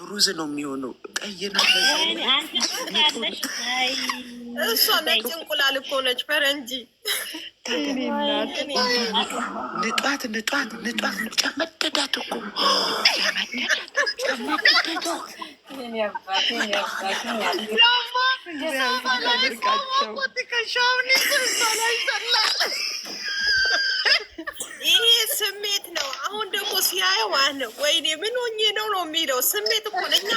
ሩዝ ነው የሚሆነው። ቀይና እሷ ነጭ እንቁላል እኮ ነች ፈረንጂ። ንጧት ጨመደዳት እኮ ይሄ ስሜት ነው። አሁን ደግሞ ሲያየው ማለት ወይኔ ምን ሆኜ ነው የሚለው ስሜት እኮ ለእኛ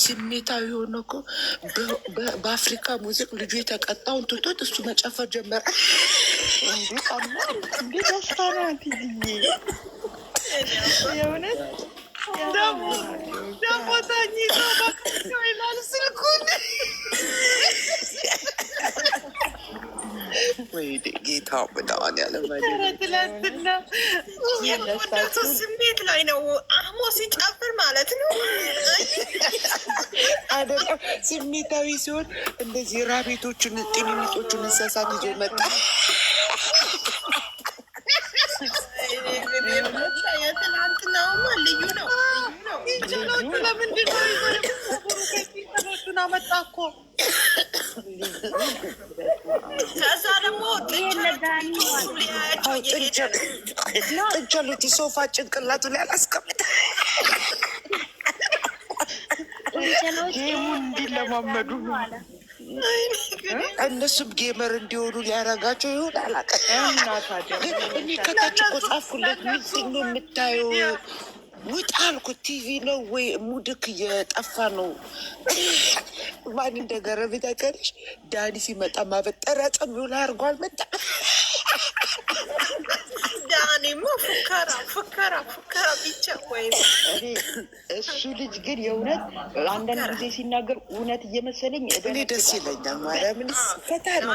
ስሜታዊ ሆነ እኮ በአፍሪካ ሙዚቅ ልጁ የተቀጣውን ትቶት እሱ መጨፈር ጀመረ። እንዴ ደስታ ናት የእውነት ደግሞ ተኝቶ ይላል ስልኩን። ወይ ጌታ በጣም ትላንትና የወደቱ ስሜት ላይ ነው አህሞ ሲጨፍር ማለት ነው። አይደለም ስሜታዊ ሲሆን እንደዚህ ራቤቶቹን ጤንሚጦቹን እንስሳት ይዞ መጣ። የትናንትናውማ ልዩ ነው። ለምንድን ነው አመጣ እኮ ከዛ ደግሞ ጥንቸሎች ሶፋ ጭንቅላቱ ላይ አላስቀምጠ ጌሙን እንዲለማመዱ እነሱም ጌመር እንዲሆኑ ሊያረጋቸው ይሆን አላውቅም። እኔ ከታች እኮ ጻፍኩለት ምንድን ነው የምታየው? ውጣ አልኩት። ቲቪ ነው ወይ ሙድክ እየጠፋ ነው። ማን እንደገረመኝ ታውቂያለሽ? ዳኒ ሲመጣ ማበጠሪያ ጸሚው ላይ አድርጎ አልመጣ። ዳኒማ ፉከራ ብቻ ወይ እሱ ልጅ ግን የእውነት አንዳንድ ጊዜ ሲናገር እውነት እየመሰለኝ እኔ ደስ ይለኛል። ማርያምን ፈታ ነው።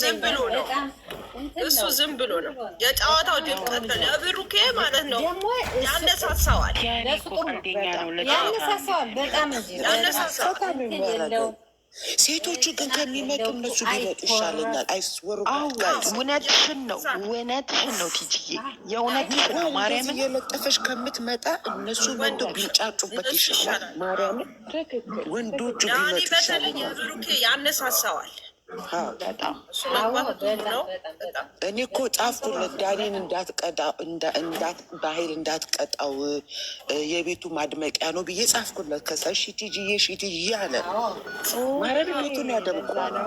ዝም ብሎ ነው እሱ ዝም ብሎ ነው። የጨዋታው ድምቀት ነው። ለብሩኬ ማለት ነው ያነሳሳዋል። በጣም ያነሳሳዋል። ሴቶቹ ግን ከሚመጡ እነሱ ቢመጡ ይሻለኛል። አይስወሩ እውነትሽን ነው ቲጂዬ፣ የእውነትሽን ነው። ማርያምን እየለጠፈሽ ከምትመጣ እነሱ መጥቶ ቢንጫጩበት ይሻላል። ማርያምን ወንዶቹ ቢመጡ ይሻለኛል። ብሩኬ ያነሳሳዋል። እኔ እኮ ጻፍኩለት ዳኔን በኃይል እንዳትቀጣው የቤቱ ማድመቂያ ነው ብዬ ጻፍኩለት። ከዛ ሺቲጂዬ አለ። ማረብ ቤቱን ያደምቋል።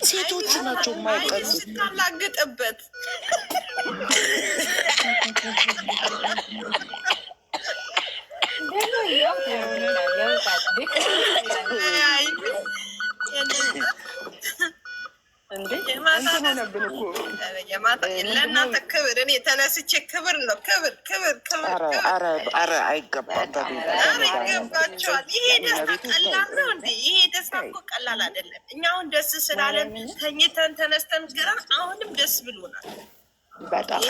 ሴቶቹ ናቸው የማይቀጡት። ታላግጥበት ለእናንተ ክብር እኔ ተነስቼ ክብር ነው ክብር። ኧረ አይገባም። ይገባቸዋል። ይሄ ደስታ ቀላል ነው እንዴ? ይሄ ደስታ እኮ ቀላል አይደለም። እኛ አሁን ደስ ስላለን ተኝተን ተነስተን ግራ አሁንም ደስ ብሎናል በጣም።